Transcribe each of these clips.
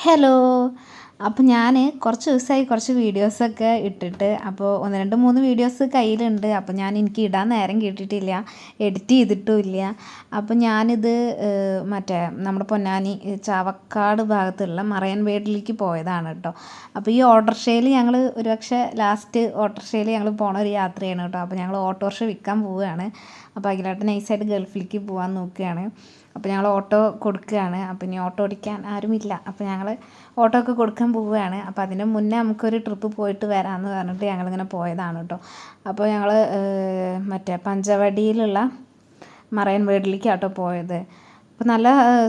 Hello. അപ്പോൾ ഞാൻ കുറച്ച് ദിവസമായി കുറച്ച് വീഡിയോസൊക്കെ ഇട്ടിട്ട്, അപ്പോൾ 1, 2, 3 വീഡിയോസ് കയ്യിലുണ്ട്. അപ്പോൾ എനിക്ക് ഇടാൻ നേരം കിട്ടിയിട്ടില്ല, എഡിറ്റ് ചെയ്തിട്ടുമില്ല. അപ്പോൾ ഞാനിത് മറ്റേ നമ്മുടെ പൊന്നാനി ചാവക്കാട് ഭാഗത്തുള്ള മറൈൻ വേൾഡിലേക്ക് പോയതാണ് കേട്ടോ. അപ്പോൾ ഈ ഓട്ടോറിക്ഷയിൽ ഞങ്ങൾ ഒരുപക്ഷെ ലാസ്റ്റ് ഓട്ടോറിക്ഷയിൽ ഞങ്ങൾ പോണ ഒരു യാത്രയാണ് കേട്ടോ. അപ്പോൾ ഞങ്ങൾ ഓട്ടോറിക്ഷ വിൽക്കാൻ പോവുകയാണ്. അപ്പോൾ അഖിലേട്ടൻ നൈസായിട്ട് ഗൾഫിലേക്ക് പോകാൻ നോക്കുകയാണ്. അപ്പോൾ ഞങ്ങൾ ഓട്ടോ കൊടുക്കുകയാണ്. അപ്പോൾ ഇനി ഓട്ടോ ഓടിക്കാൻ ആരുമില്ല. അപ്പോൾ ഞങ്ങൾ ഓട്ടോ ഒക്കെ കൊടുക്കാൻ പോവുകയാണ്. അപ്പോൾ അതിന് മുന്നേ നമുക്കൊരു ട്രിപ്പ് പോയിട്ട് വരാമെന്ന് പറഞ്ഞിട്ട് ഞങ്ങളിങ്ങനെ പോയതാണ് കേട്ടോ. അപ്പോൾ ഞങ്ങൾ മറ്റേ പഞ്ചവടിയിലുള്ള മറൈൻ വേൾഡിലേക്ക് ആട്ടോ പോയത്. അപ്പോൾ നല്ല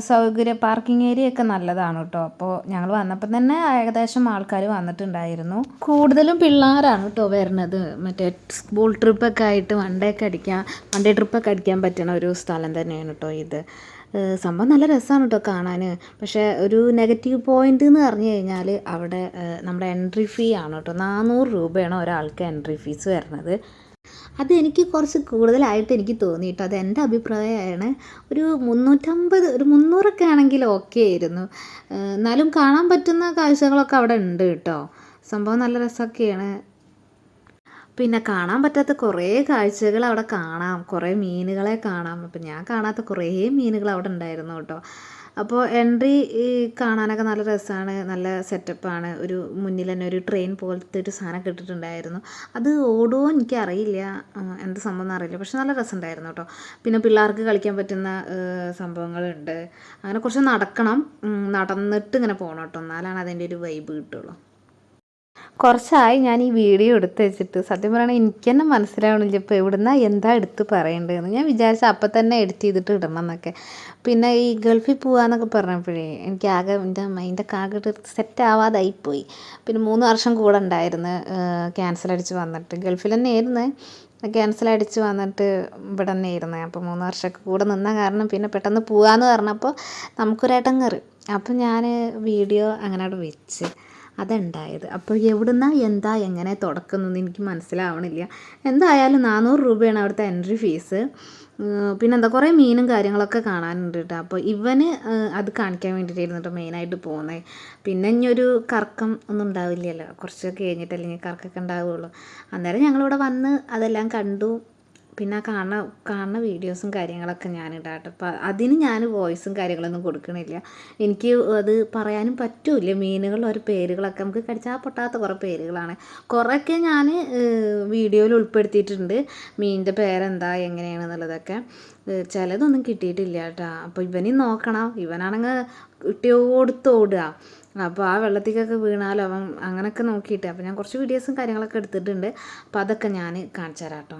സൗകര്യം, പാർക്കിംഗ് ഏരിയ ഒക്കെ നല്ലതാണ് കേട്ടോ. അപ്പോൾ ഞങ്ങൾ വന്നപ്പോൾ തന്നെ ഏകദേശം ആൾക്കാർ വന്നിട്ടുണ്ടായിരുന്നു. കൂടുതലും പിള്ളേരാണ് കേട്ടോ വരുന്നത്. മറ്റേ സ്കൂൾ ട്രിപ്പൊക്കെ ആയിട്ട് വൺ ഡേ ട്രിപ്പൊക്കെ അടിക്കാൻ പറ്റുന്ന ഒരു സ്ഥലം തന്നെയാണ് കേട്ടോ ഇത്. സംഭവം നല്ല രസമാണ് കേട്ടോ കാണാൻ. പക്ഷേ ഒരു നെഗറ്റീവ് പോയിൻ്റ് എന്ന് പറഞ്ഞു കഴിഞ്ഞാൽ അവിടെ നമ്മുടെ എൻട്രി ഫീ ആണ് കേട്ടോ. 400 രൂപയാണ് ഒരാൾക്ക് എൻട്രി ഫീസ് വരുന്നത്. അത് എനിക്ക് കുറച്ച് കൂടുതലായിട്ട് എനിക്ക് തോന്നി കേട്ടോ. അത് എൻ്റെ അഭിപ്രായമാണ്. ഒരു 350, ഒരു 300 ആണെങ്കിൽ ഓക്കെ ആയിരുന്നു. എന്നാലും കാണാൻ പറ്റുന്ന കാഴ്ചകളൊക്കെ അവിടെ ഉണ്ട് കേട്ടോ. സംഭവം നല്ല രസമൊക്കെയാണ്. പിന്നെ കാണാൻ പറ്റാത്ത കുറേ കാഴ്ചകൾ അവിടെ കാണാം, കുറേ മീനുകളെ കാണാം. അപ്പം ഞാൻ കാണാത്ത കുറേ മീനുകൾ അവിടെ ഉണ്ടായിരുന്നു കേട്ടോ. അപ്പോൾ എൻട്രി കാണാനൊക്കെ നല്ല രസമാണ്, നല്ല സെറ്റപ്പാണ്. ഒരു മുന്നിൽ തന്നെ ഒരു ട്രെയിൻ പോലത്തെ ഒരു സാധനം ഇട്ടിട്ടുണ്ടായിരുന്നു. അത് ഓടുമോ എനിക്കറിയില്ല, എന്ത് സംഭവം എന്നറിയില്ല, പക്ഷെ നല്ല രസമുണ്ടായിരുന്നു കേട്ടോ. പിന്നെ പിള്ളേർക്ക് കളിക്കാൻ പറ്റുന്ന സംഭവങ്ങളുണ്ട്. അങ്ങനെ കുറച്ച് നടക്കണം, നടന്നിട്ട് ഇങ്ങനെ പോകണം കേട്ടോ, എന്നാലാണ് അതിൻ്റെ ഒരു വൈബ് കിട്ടുള്ളൂ. കുറച്ചായി ഞാൻ ഈ വീഡിയോ എടുത്ത് വെച്ചിട്ട്, സത്യം പറയുകയാണെങ്കിൽ എനിക്ക് തന്നെ മനസ്സിലാവണില്ല ഇപ്പോൾ എവിടുന്ന എന്താ എടുത്ത് പറയേണ്ടതെന്ന്. ഞാൻ വിചാരിച്ച അപ്പം തന്നെ എഡിറ്റ് ചെയ്തിട്ട് ഇടണം എന്നൊക്കെ. പിന്നെ ഈ ഗൾഫിൽ പോകാമെന്നൊക്കെ പറഞ്ഞപ്പോഴേ എനിക്കാകെ എൻ്റെ മൈൻഡൊക്കെ ആകെ സെറ്റ് ആവാതായിപ്പോയി. പിന്നെ 3 വർഷം കൂടെ ഉണ്ടായിരുന്നു, ക്യാൻസൽ അടിച്ച് വന്നിട്ട്. ഗൾഫിൽ തന്നെ ആയിരുന്നു, ക്യാൻസൽ അടിച്ച് വന്നിട്ട് ഇവിടെ തന്നെ ആയിരുന്നു. അപ്പോൾ 3 വർഷമൊക്കെ കൂടെ നിന്ന കാരണം പിന്നെ പെട്ടെന്ന് പോകാമെന്ന് പറഞ്ഞപ്പോൾ നമുക്കൊരേട്ടങ്ങറ്. അപ്പോൾ ഞാൻ വീഡിയോ അങ്ങനെ അവിടെ വെച്ച് അതുണ്ടായത്. അപ്പോൾ എവിടുന്ന എന്താ എങ്ങനെ തുടക്കുന്നതെന്ന് എനിക്ക് മനസ്സിലാവണില്ല. എന്തായാലും 400 രൂപയാണ് അവിടുത്തെ എൻട്രി ഫീസ്. പിന്നെന്താ കുറേ മീനും കാര്യങ്ങളൊക്കെ കാണാനുണ്ട് കേട്ടോ. അപ്പോൾ ഇവന് അത് കാണിക്കാൻ വേണ്ടിയിട്ടായിരുന്നു കേട്ടോ മെയിനായിട്ട് പോകുന്നത്. പിന്നെ ഇനിയൊരു കറക്കം ഒന്നും ഉണ്ടാവില്ലല്ലോ, കുറച്ചൊക്കെ കഴിഞ്ഞിട്ടല്ലേ ഇനി കറക്കൊക്കെ ഉണ്ടാവുകയുള്ളൂ. അന്നേരം ഞങ്ങളിവിടെ വന്ന് അതെല്ലാം കണ്ടു. പിന്നെ കാണുന്ന വീഡിയോസും കാര്യങ്ങളൊക്കെ ഞാനിടാം കേട്ടോ. അപ്പോൾ അതിന് ഞാൻ വോയിസും കാര്യങ്ങളൊന്നും കൊടുക്കണില്ല. എനിക്ക് അത് പറയാനും പറ്റില്ല. മീനുകളുടെ ഒരു പേരുകളൊക്കെ നമുക്ക് കടിച്ചാൽ പൊട്ടാത്ത കുറേ പേരുകളാണ്. കുറേയൊക്കെ ഞാൻ വീഡിയോയിൽ ഉൾപ്പെടുത്തിയിട്ടുണ്ട്, മീനിൻ്റെ പേരെന്താ എങ്ങനെയാണെന്നുള്ളതൊക്കെ. ചിലതൊന്നും കിട്ടിയിട്ടില്ല കേട്ടോ. അപ്പോൾ ഇവനും നോക്കണം, ഇവനാണെങ്കിൽ ഇട്ടിയോടുത്ത് ഓടുക. അപ്പോൾ ആ വെള്ളത്തിക്കൊക്കെ വീണാലും അവൻ അങ്ങനെയൊക്കെ നോക്കിയിട്ട്. അപ്പോൾ ഞാൻ കുറച്ച് വീഡിയോസും കാര്യങ്ങളൊക്കെ എടുത്തിട്ടുണ്ട്. അപ്പോൾ അതൊക്കെ ഞാൻ കാണിച്ചു തരാം കേട്ടോ.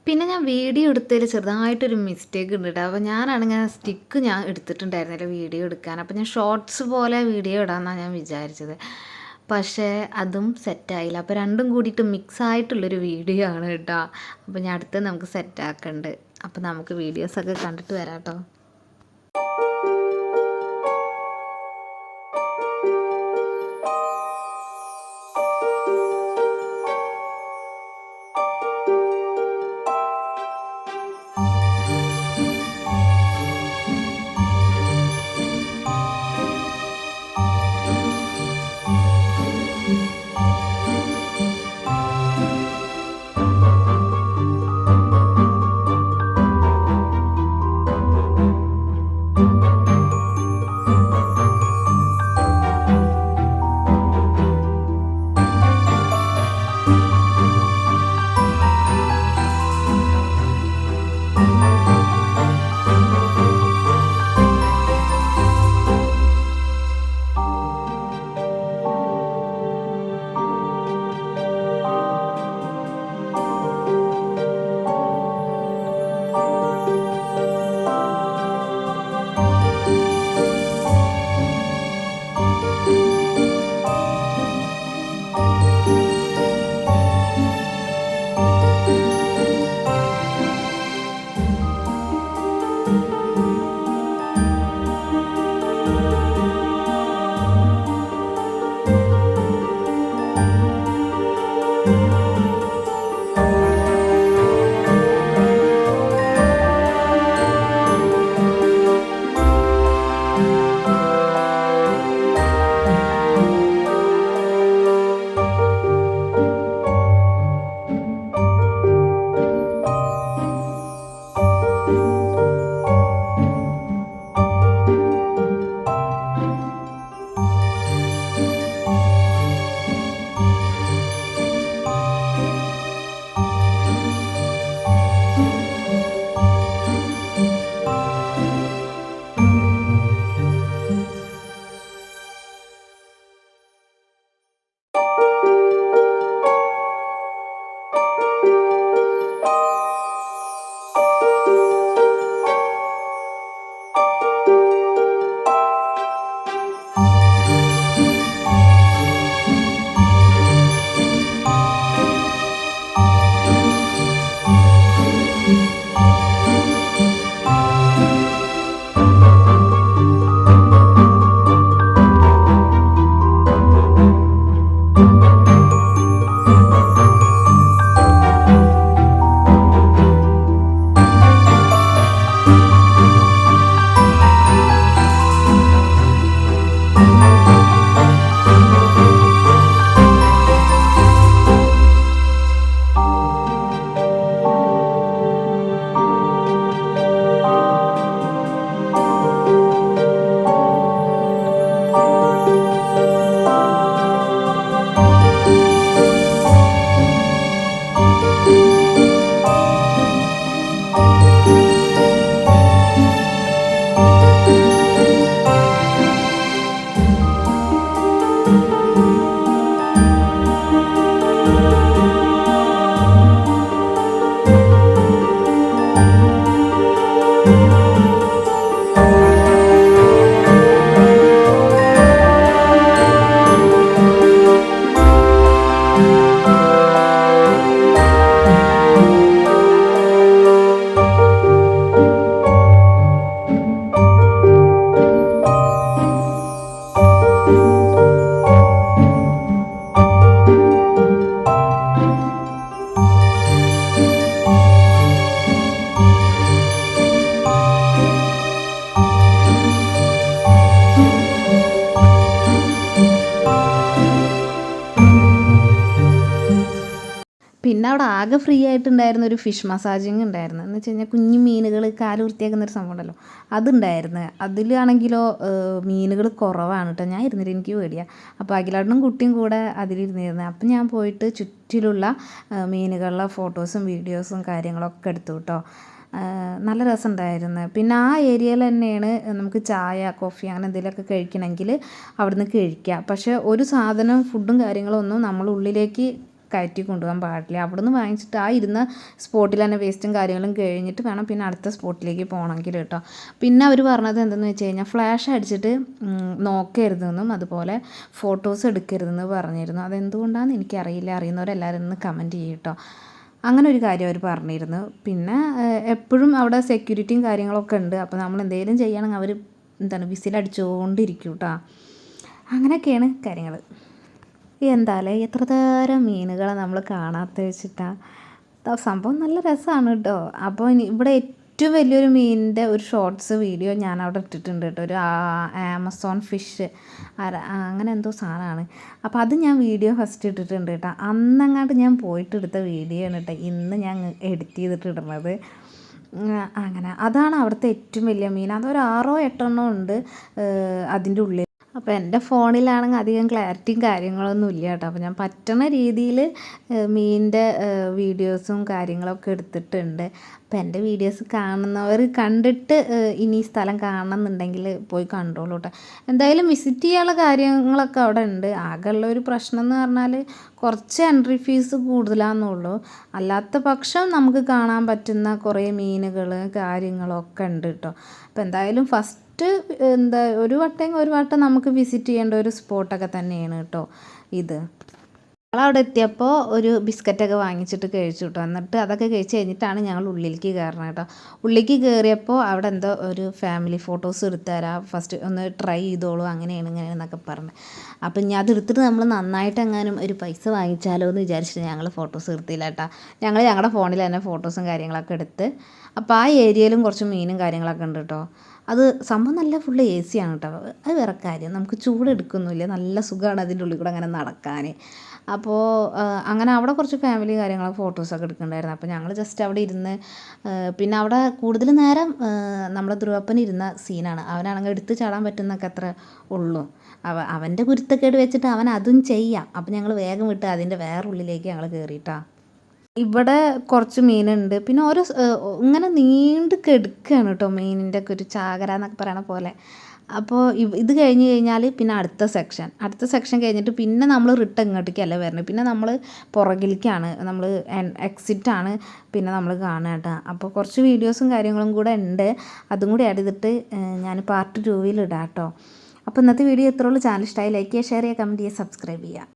പിന്നെ ഞാൻ വീഡിയോ എടുത്തതിൽ ചെറുതായിട്ടൊരു മിസ്റ്റേക്ക് ഉണ്ട് കേട്ടോ. അപ്പോൾ ഞാനാണെങ്കിൽ സ്റ്റിക്ക് ഞാൻ എടുത്തിട്ടുണ്ടായിരുന്നില്ല വീഡിയോ എടുക്കാൻ. അപ്പോൾ ഞാൻ ഷോർട്സ് പോലെ വീഡിയോ ഇടാമെന്നാണ് ഞാൻ വിചാരിച്ചത്. പക്ഷേ അതും സെറ്റായില്ല. അപ്പോൾ രണ്ടും കൂടിയിട്ട് മിക്സായിട്ടുള്ളൊരു വീഡിയോ ആണ് കേട്ടോ. അപ്പോൾ ഞാൻ അടുത്ത് നമുക്ക് സെറ്റാക്കുന്നുണ്ട്. അപ്പോൾ നമുക്ക് വീഡിയോസൊക്കെ കണ്ടിട്ട് വരാം കേട്ടോ. പിന്നെ അവിടെ ആകെ ഫ്രീ ആയിട്ടുണ്ടായിരുന്ന ഒരു ഫിഷ് മസാജിങ് ഉണ്ടായിരുന്നു. എന്ന് വെച്ച് കഴിഞ്ഞാൽ കുഞ്ഞു മീനുകൾ കാല് വൃത്തിയാക്കുന്ന ഒരു സംഭവം ഉണ്ടല്ലോ, അതുണ്ടായിരുന്നു. അതിലാണെങ്കിലോ മീനുകൾ കുറവാണ് കേട്ടോ. ഞാൻ ഇരുന്നിട്ട് എനിക്ക് പേടിയാണ്. അപ്പോൾ അഖിലേട്ടനും കുട്ടിയും കൂടെ അതിലിരുന്നിരുന്നത്. അപ്പം ഞാൻ പോയിട്ട് ചുറ്റിലുള്ള മീനുകളുടെ ഫോട്ടോസും വീഡിയോസും കാര്യങ്ങളൊക്കെ എടുത്തു കേട്ടോ. നല്ല രസമുണ്ടായിരുന്നു. പിന്നെ ആ ഏരിയയിൽ തന്നെയാണ് നമുക്ക് ചായ കോഫി അങ്ങനെ എന്തെങ്കിലുമൊക്കെ കഴിക്കണമെങ്കിൽ അവിടുന്ന് കഴിക്കുക. പക്ഷേ ഒരു സാധനം ഫുഡും കാര്യങ്ങളും ഒന്നും നമ്മൾ ഉള്ളിലേക്ക് കയറ്റി കൊണ്ടുപോകാൻ പാടില്ല. അവിടുന്ന് വാങ്ങിച്ചിട്ട് ആ ഇരുന്ന സ്പോട്ടിൽ തന്നെ വേസ്റ്റും കാര്യങ്ങളും കഴിഞ്ഞിട്ട് വേണം പിന്നെ അടുത്ത സ്പോട്ടിലേക്ക് പോകണമെങ്കിൽ കേട്ടോ. പിന്നെ അവർ പറഞ്ഞത് എന്തെന്ന് വെച്ച് കഴിഞ്ഞാൽ ഫ്ലാഷ് അടിച്ചിട്ട് നോക്കരുതെന്നും അതുപോലെ ഫോട്ടോസ് എടുക്കരുതെന്ന് പറഞ്ഞിരുന്നു. അതെന്തുകൊണ്ടാണെന്ന് എനിക്കറിയില്ല. അറിയുന്നവരെല്ലാവരും ഒന്ന് കമൻറ്റ് ചെയ്യും കേട്ടോ. അങ്ങനെ ഒരു കാര്യം അവർ പറഞ്ഞിരുന്നു. പിന്നെ എപ്പോഴും അവിടെ സെക്യൂരിറ്റിയും കാര്യങ്ങളൊക്കെ ഉണ്ട്. അപ്പോൾ നമ്മൾ എന്തെങ്കിലും ചെയ്യണമെങ്കിൽ അവർ വിസിലടിച്ചുകൊണ്ടിരിക്കും കേട്ടോ. അങ്ങനെയൊക്കെയാണ് കാര്യങ്ങൾ. എന്തായാലും എത്ര തരം മീനുകളെ നമ്മൾ കാണാത്ത വെച്ചിട്ടാണ്. സംഭവം നല്ല രസമാണ് കേട്ടോ. അപ്പോൾ ഇവിടെ ഏറ്റവും വലിയൊരു മീനിൻ്റെ ഒരു ഷോർട്സ് വീഡിയോ ഞാൻ അവിടെ ഇട്ടിട്ടുണ്ട് കേട്ടോ. ഒരു ആമസോൺ ഫിഷ് അങ്ങനെ എന്തോ സാധനമാണ്. അപ്പോൾ അത് ഞാൻ വീഡിയോ ഫസ്റ്റ് ഇട്ടിട്ടുണ്ട് കേട്ടോ. അന്നങ്ങാണ്ട് ഞാൻ പോയിട്ട് എടുത്ത വീഡിയോ ആണ് കേട്ടോ ഇന്ന് ഞാൻ എഡിറ്റ് ചെയ്തിട്ട് ഇടുന്നത്. അങ്ങനെ അതാണ് അവിടുത്തെ ഏറ്റവും വലിയ മീൻ. അതൊരു 6-8 ഉണ്ട് അതിൻ്റെ ഉള്ളിൽ. അപ്പോൾ എൻ്റെ ഫോണിലാണെങ്കിൽ അധികം ക്ലാരിറ്റിയും കാര്യങ്ങളൊന്നും ഇല്ല കേട്ടോ. അപ്പോൾ ഞാൻ പറ്റുന്ന രീതിയിൽ മീനിൻ്റെ വീഡിയോസും കാര്യങ്ങളൊക്കെ എടുത്തിട്ടുണ്ട്. അപ്പോൾ എൻ്റെ വീഡിയോസ് കാണുന്നവർ കണ്ടിട്ട് ഇനി ഈ സ്ഥലം കാണണമെന്നുണ്ടെങ്കിൽ പോയി കണ്ടോളൂ കേട്ടോ. എന്തായാലും വിസിറ്റ് ചെയ്യാനുള്ള കാര്യങ്ങളൊക്കെ അവിടെ ഉണ്ട്. ആകെയുള്ള ഒരു പ്രശ്നം എന്ന് പറഞ്ഞാൽ കുറച്ച് എൻട്രി ഫീസ് കൂടുതലാണെന്നുള്ളൂ. അല്ലാത്ത പക്ഷം നമുക്ക് കാണാൻ പറ്റുന്ന കുറേ മീനുകൾ കാര്യങ്ങളൊക്കെ ഉണ്ട് കേട്ടോ. അപ്പോൾ എന്തായാലും ഫസ്റ്റ് ഒരു വട്ടം നമുക്ക് വിസിറ്റ് ചെയ്യേണ്ട ഒരു സ്പോട്ടൊക്കെ തന്നെയാണ് കേട്ടോ ഇത്. ഞങ്ങളവിടെ എത്തിയപ്പോൾ ഒരു ബിസ്ക്കറ്റൊക്കെ വാങ്ങിച്ചിട്ട് കഴിച്ചു കേട്ടോ. എന്നിട്ട് അതൊക്കെ കഴിച്ച് കഴിഞ്ഞിട്ടാണ് ഞങ്ങൾ ഉള്ളിലേക്ക് കയറണം കേട്ടോ. ഉള്ളിലേക്ക് കയറിയപ്പോൾ അവിടെ എന്തോ ഒരു ഫാമിലി ഫോട്ടോസ് എടുത്ത് തരാം, ഫസ്റ്റ് ഒന്ന് ട്രൈ ചെയ്തോളൂ, അങ്ങനെയാണ് ഇങ്ങനെയെന്നൊക്കെ പറഞ്ഞു. അപ്പം ഞാൻ അതെടുത്തിട്ട് നമ്മൾ നന്നായിട്ട് എങ്ങാനും ഒരു പൈസ വാങ്ങിച്ചാലോ എന്ന് വിചാരിച്ചിട്ട് ഞങ്ങൾ ഫോട്ടോസ് എടുത്തില്ല കേട്ടോ. ഞങ്ങളുടെ ഫോണിൽ തന്നെ ഫോട്ടോസും കാര്യങ്ങളൊക്കെ എടുത്ത്. അപ്പോൾ ആ ഏരിയയിലും കുറച്ച് മീനും കാര്യങ്ങളൊക്കെ ഉണ്ട് കേട്ടോ. അത് സംഭവം നല്ല ഫുള്ള് എ സി ആണ് കേട്ടോ. അത് വേറെ കാര്യം, നമുക്ക് ചൂടെടുക്കൊന്നുമില്ല, നല്ല സുഖമാണ് അതിൻ്റെ ഉള്ളിൽ കൂടെ അങ്ങനെ നടക്കാൻ. അപ്പോൾ അങ്ങനെ അവിടെ കുറച്ച് ഫാമിലി കാര്യങ്ങളൊക്കെ ഫോട്ടോസൊക്കെ എടുക്കുന്നുണ്ടായിരുന്നു. അപ്പോൾ ഞങ്ങൾ ജസ്റ്റ് അവിടെ ഇരുന്ന് പിന്നെ അവിടെ കൂടുതൽ നേരം നമ്മളെ ധ്രുവപ്പൻ ഇരുന്ന സീനാണ്. അവനാണെങ്കിൽ എടുത്ത് ചാടാൻ പറ്റുന്നൊക്കെ അത്ര ഉള്ളൂ. അവൻ്റെ കുരുത്തക്കേട് വെച്ചിട്ട് അവൻ അതും ചെയ്യാം. അപ്പോൾ ഞങ്ങൾ വേഗം വിട്ട് അതിൻ്റെ വേറെ ഉള്ളിലേക്ക് ഞങ്ങൾ കയറിയിട്ടാണ്. ഇവിടെ കുറച്ച് മീനുണ്ട്. പിന്നെ ഓരോ ഇങ്ങനെ നീണ്ട് കിടക്കുകയാണ് കേട്ടോ മീനിൻ്റെ ഒക്കെ ഒരു ചാകര എന്നൊക്കെ പറയണ പോലെ. അപ്പോൾ ഇത് കഴിഞ്ഞ് കഴിഞ്ഞാൽ പിന്നെ അടുത്ത സെക്ഷൻ കഴിഞ്ഞിട്ട് പിന്നെ നമ്മൾ റിട്ടേൺ ഇങ്ങോട്ടേക്കല്ല വരുന്നത്. പിന്നെ നമ്മൾ പുറകിലേക്കാണ്, നമ്മൾ എക്സിറ്റാണ് പിന്നെ നമ്മൾ കാണുക കേട്ടോ. അപ്പോൾ കുറച്ച് വീഡിയോസും കാര്യങ്ങളും കൂടെ ഉണ്ട്. അതും കൂടി ആഡ് ചെയ്തിട്ട് ഞാൻ പാർട്ട് 2 ഇടാം കേട്ടോ. അപ്പോൾ ഇന്നത്തെ വീഡിയോ ഇത്രയുള്ളൂ. ചാനൽ ഇഷ്ടമായി ലൈക്ക് ചെയ്യുക, ഷെയർ ചെയ്യുക, കമൻറ്റ് ചെയ്യുക, സബ്സ്ക്രൈബ് ചെയ്യുക.